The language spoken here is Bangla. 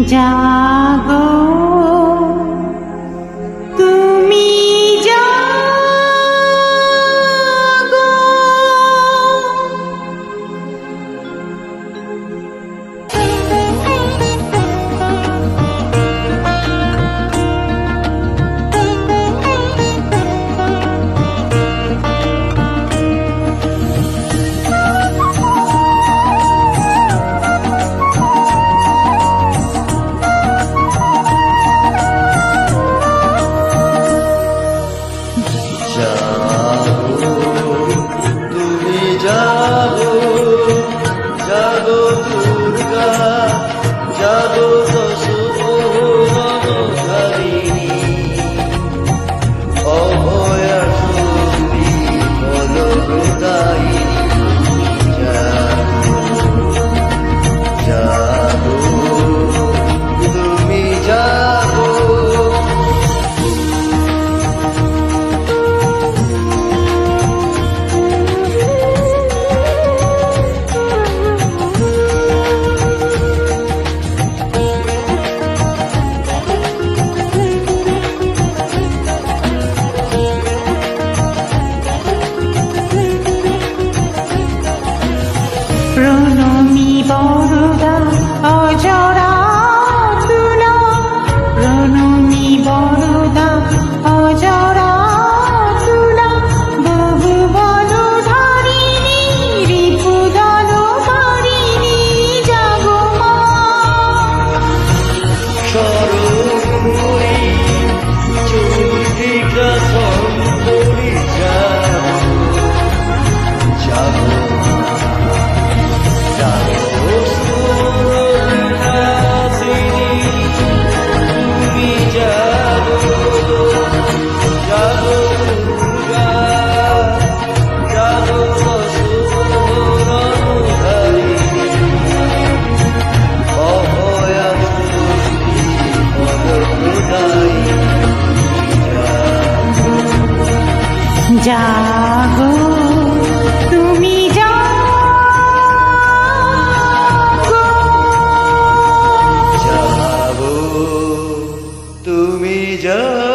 জাগো তুমি জাগো জাগো দুর্গা জাগো দশধারিণী অভয়া শক্তি বলদায়িনী জাগো তুমি জাগো প্রণমী বরদা অজরা তুলা প্রণমী বরদা অজরা তুলা বহু বল ধারিণী রিপুদল হারিণী জাগো মা সরোবরী চন্দ্রিকা সুন্দরী জাগো জাগো তুমি জাগো জাগো তুমি জাগো